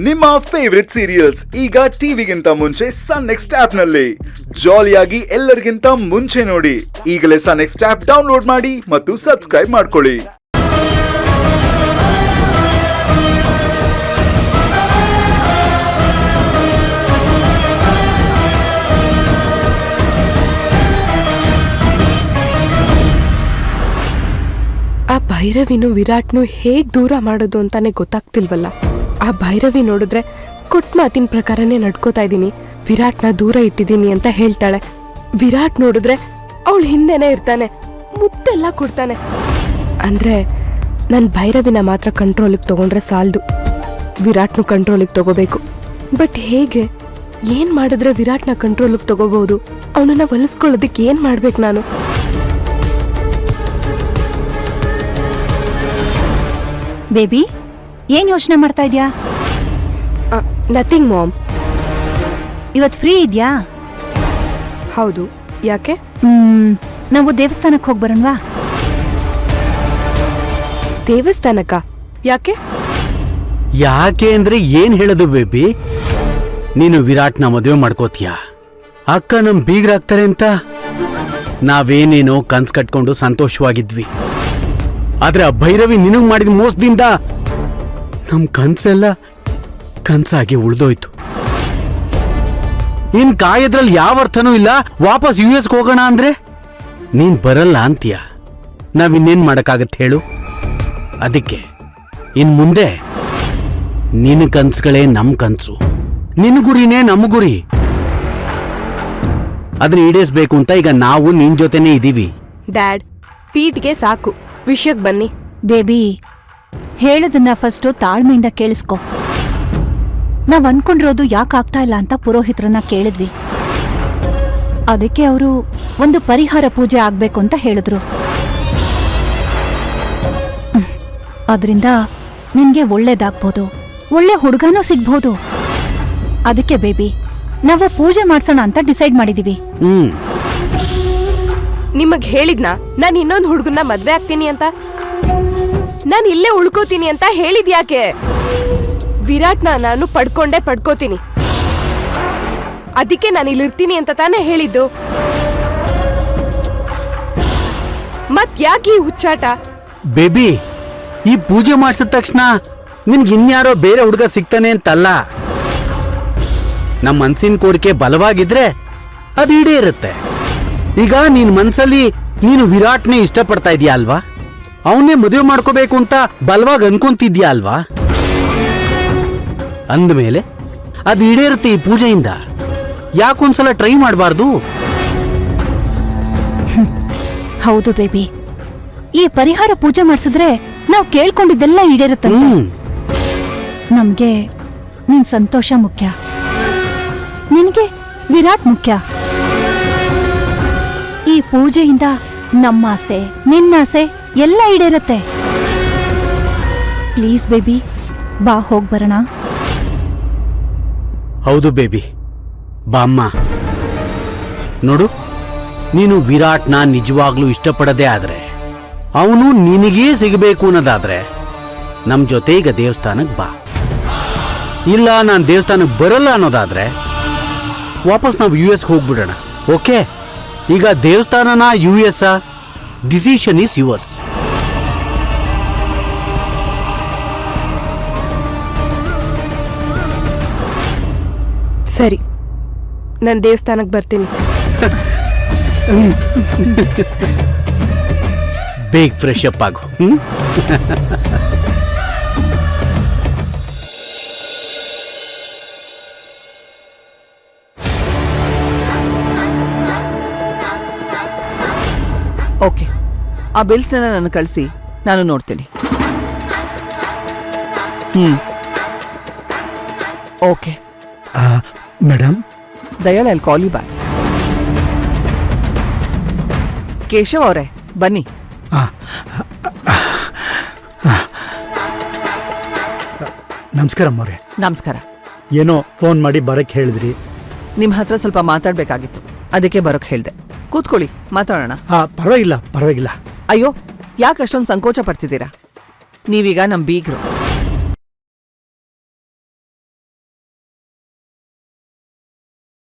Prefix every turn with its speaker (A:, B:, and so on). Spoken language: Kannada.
A: ನಿಮ್ಮ ಫೇವರಿಟ್ ಸೀರಿಯಲ್ಸ್ ಈಗ ಟಿವಿಗಿಂತ ಮುಂಚೆ ಸನ್ ನೆಕ್ಸ್ಟ್ ಆಪ್ ನಲ್ಲಿ ಜಾಲಿಯಾಗಿ ಎಲ್ಲರಿಗಿಂತ ಮುಂಚೆ ನೋಡಿ. ಈಗಲೇ ಸನ್ ನೆಕ್ಸ್ಟ್ ಆಪ್ ಡೌನ್ಲೋಡ್ ಮಾಡಿ ಮತ್ತು ಸಬ್ಸ್ಕ್ರೈಬ್ ಮಾಡ್ಕೊಳ್ಳಿ.
B: ಆ ಭೈರವಿನು ವಿರಾಟ್ನು ಹೇಗ್ ದೂರ ಮಾಡೋದು ಅಂತಾನೆ ಗೊತ್ತಾಗ್ತಿಲ್ವಲ್ಲ. ಆ ಭೈರವಿ ನೋಡಿದ್ರೆ ಕೊಟ್ಟ ಮಾತಿನ ಪ್ರಕಾರನೇ ನಡ್ಕೋತಾ ಇದ್ದೀನಿ, ವಿರಾಟ್ನ ದೂರ ಇಟ್ಟಿದ್ದೀನಿ ಅಂತ ಹೇಳ್ತಾಳೆ. ವಿರಾಟ್ ನೋಡಿದ್ರೆ ಅವಳು ಹಿಂದೆನೆ ಇರ್ತಾನೆ, ಮುತ್ತೆಲ್ಲ ಕೊಡ್ತಾನೆ. ಅಂದ್ರೆ ನನ್ ಭೈರವಿನ ಮಾತ್ರ ಕಂಟ್ರೋಲಿಗೆ ತಗೊಂಡ್ರೆ ಸಾಲದು, ವಿರಾಟ್ನು ಕಂಟ್ರೋಲಿಗೆ ತಗೋಬೇಕು. ಬಟ್ ಹೇಗೆ, ಏನ್ ಮಾಡಿದ್ರೆ ವಿರಾಟ್ನ ಕಂಟ್ರೋಲಿಗೆ ತಗೋಬಹುದು? ಅವನನ್ನ ಒಲಿಸ್ಕೊಳ್ಳೋದಕ್ಕೆ ಏನ್ ಮಾಡ್ಬೇಕು ನಾನು?
C: ಬೇಬಿ, ಏನ್ ಯೋಚನೆ ಮಾಡ್ತಾ ಇದ್ಯಾ?
B: Nothing ma'am.
C: ಇವತ್ ಫ್ರೀ ಇದ್ಯಾ?
B: ಹೌದು, ಯಾಕೆ?
C: ನಾವು ದೇವಸ್ಥಾನಕ್ಕೆ ಹೋಗಿ ಬರೋಣವಾ?
B: ದೇವಸ್ಥಾನಕ್ಕ ಯಾಕೆ?
D: ಯಾಕೆ ಅಂದ್ರೆ ಏನ್ ಹೇಳೋದು ಬೇಬಿ? ನೀನು ವಿರಾಟ್ನ ಮದುವೆ ಮಾಡ್ಕೋತೀಯ, ಅಕ್ಕ ನಮ್ ಬೀಗ್ರಾಗ್ತಾರೆ ಅಂತ ನಾವೇನೇನೋ ಕನ್ಸ್ ಕಟ್ಕೊಂಡು ಸಂತೋಷವಾಗಿದ್ವಿ. ಆದ್ರೆ ಆ ಭೈರವಿ ನಿನಗ್ ಮಾಡಿದ ಮೋಸದಿಂದ ನಮ್ ಕನ್ಸೆಲ್ಲ ಕನ್ಸಾಗಿ ಉಳ್ದೋಯ್ತು. ಇನ್ ಕಾಯದ್ರಲ್ಲಿ ಯಾವ ಅರ್ಥನೂ ಇಲ್ಲ. ವಾಪಸ್ US ಹೋಗೋಣ ಅಂದ್ರೆ ನೀನ್ ಬರಲ್ಲ ಅಂತೀಯ. ನಾವಿನ್ನೇನ್ ಮಾಡಕ್ಕಾಗತ್ತೆ ಹೇಳು? ಅದಕ್ಕೆ ಇನ್ ಮುಂದೆ ನಿನ್ನ ಕನ್ಸುಗಳೇ ನಮ್ ಕನ್ಸು, ನಿನ್ ಗುರಿನೇ ನಮ್ ಗುರಿ. ಅದನ್ನ ಈಡೇಸ್ಬೇಕು ಅಂತ ಈಗ ನಾವು ನಿನ್ ಜೊತೆನೇ ಇದೀವಿ.
B: ಡ್ಯಾಡ್, ಪೀಟ್ಗೆ ಸಾಕು, ವಿಷಯಕ್ಕೆ ಬನ್ನಿ.
C: ಬೇಬಿ, ಹೇಳೋದನ್ನ ಫಸ್ಟ್ ತಾಳ್ಮೆಯಿಂದ ಕೇಳಿಸ್ಕೊ. ನಾವ್ ಅನ್ಕೊಂಡಿರೋದು ಯಾಕಾಗ್ತಾ ಇಲ್ಲ ಅಂತ ಪುರೋಹಿತರನ್ನ ಕೇಳಿದ್ವಿ. ಅದಕ್ಕೆ ಅವರು ಒಂದು ಪರಿಹಾರ ಪೂಜೆ ಆಗ್ಬೇಕು ಅಂತ ಹೇಳಿದ್ರು. ಅದರಿಂದ ನಿನ್ಗೆ ಒಳ್ಳೇದಾಗ್ಬೋದು, ಒಳ್ಳೆ ಹುಡುಗನೂ ಸಿಗ್ಬೋದು. ಅದಕ್ಕೆ ಬೇಬಿ, ನಾವು ಪೂಜೆ ಮಾಡ್ಸೋಣ ಅಂತ ಡಿಸೈಡ್ ಮಾಡಿದೀವಿ.
B: ನಿಮಗ್ ಹೇಳಿದ್ನ ನಾನು ಇನ್ನೊಂದು ಹುಡುಗನ್ನ ಮದ್ವೆ ಆಗ್ತೀನಿ ಅಂತ? ನಾನು ಇಲ್ಲೇ ಉಳ್ಕೋತೀನಿ ಅಂತ ಹೇಳಿದ್ಯಾಕೆ? ವಿರಾಟ್ನ ನಾನು ಪಡ್ಕೋತೀನಿ, ಅದಕ್ಕೆ ನಾನು ಇಲ್ಲಿರ್ತೀನಿ ಅಂತ ತಾನೇ ಹೇಳಿದ್ದು. ಮತ್ ಯಾಕೆ ಈ ಹುಚ್ಚಾಟ?
D: ಬೇಬಿ, ಈ ಪೂಜೆ ಮಾಡಿಸಿದ ತಕ್ಷಣ ನಿನ್ಗೆ ಇನ್ಯಾರೋ ಬೇರೆ ಹುಡುಗ ಸಿಗ್ತಾನೆ ಅಂತಲ್ಲ. ನಮ್ಮ ಮನ್ಸಿನ ಕೋರಿಕೆ ಬಲವಾಗಿದ್ರೆ ಅದು ಈಡೇ ಇರುತ್ತೆ. ಈಗ ನೀನ್ ಮನ್ಸಲ್ಲಿ ನೀನು ವಿರಾಟ್ನೇ ಇಷ್ಟಪಡ್ತಾ ಇದೀಯ ಅಲ್ವಾ? ಅವನ್ನೇ ಮದುವೆ ಮಾಡ್ಕೋಬೇಕು ಅಂತ ಬಲವಾಗಿ ಅನ್ಕೊಂತಿದ್ಯಾ ಅಲ್ವಾ? ಅಂದ್ಮೇಲೆ ಅದು ಈಡೇರುತ್ತೆ ಈ ಪೂಜೆಯಿಂದ. ಯಾಕೊಂದ್ಸಲ ಟ್ರೈ ಮಾಡಬಾರ್ದು?
C: ಹೌದು ಬೇಬಿ, ಈ ಪರಿಹಾರ ಪೂಜೆ ಮಾಡಿಸಿದ್ರೆ ನಾವು ಕೇಳ್ಕೊಂಡಿದ್ದೆಲ್ಲ ಈಡೇರುತ್ತೆ. ನಮ್ಗೆ ನಿನ್ ಸಂತೋಷ ಮುಖ್ಯ, ನಿನ್ಗೆ ವಿರಾಟ್ ಮುಖ್ಯ. ಈ ಪೂಜೆಯಿಂದ ನಮ್ಮಾಸೆ ನಿನ್ನಾಸೆ ಎಲ್ಲ ಈಡೇರತ್ತೆ. ಪ್ಲೀಸ್ ಬೇಬಿ, ಬಾ ಹೋಗ್ ಬರೋಣ.
D: ಹೌದು ಬೇಬಿ, ಬಾಮ್ಮ. ನೋಡು, ನೀನು ವಿರಾಟ್ನ ನಿಜವಾಗ್ಲೂ ಇಷ್ಟಪಡದೆ ಆದ್ರೆ, ಅವನು ನಿನಗೇ ಸಿಗಬೇಕು ಅನ್ನೋದಾದ್ರೆ ನಮ್ ಜೊತೆ ಈಗ ದೇವಸ್ಥಾನಕ್ಕೆ ಬಾ. ಇಲ್ಲ ನಾನು ದೇವಸ್ಥಾನಕ್ಕೆ ಬರಲ್ಲ ಅನ್ನೋದಾದ್ರೆ ವಾಪಸ್ ನಾವು US ಹೋಗ್ಬಿಡೋಣ. ಓಕೆ? ಈಗ ದೇವಸ್ಥಾನನ US ಡಿಸಿಷನ್ ಈಸ್ ಯುವರ್ಸ್.
B: ಸರಿ, ನಾನು ದೇವಸ್ಥಾನಕ್ಕೆ ಬರ್ತೀನಿ.
D: ಬೇಗ ಫ್ರೆಶ್ ಅಪ್ ಆಗು.
E: ಓಕೆ, ಆ ಬಿಲ್ಸ್ನ ನಾನು ಕಳಿಸಿ, ನಾನು ನೋಡ್ತೀನಿ. Okay
F: madam,
E: Dayal, I will call you back. Keshav ಅವರೇ, ಬನ್ನಿ.
F: ನಮಸ್ಕಾರ ಅಮ್ಮವ್ರೆ.
E: ನಮಸ್ಕಾರ.
F: ಏನೋ ಫೋನ್ ಮಾಡಿ ಬರಕ್ಕೆ ಹೇಳಿದ್ರಿ.
E: ನಿಮ್ಮ ಹತ್ರ ಸ್ವಲ್ಪ ಮಾತಾಡ್ಬೇಕಾಗಿತ್ತು, ಅದಕ್ಕೆ ಬರೋಕ್ ಹೇಳ್ದೆ. ಕೂತ್ಕೊಳ್ಳಿ, ಮಾತಾಡೋಣ.
F: ಪರವಾಗಿಲ್ಲ.
E: ಅಯ್ಯೋ, ಯಾಕೆ ಅಷ್ಟೊಂದು ಸಂಕೋಚ ಪಡ್ತಿದ್ದೀರಾ? ನೀವೀಗ ನಮ್ ಬೀಗ್ರು.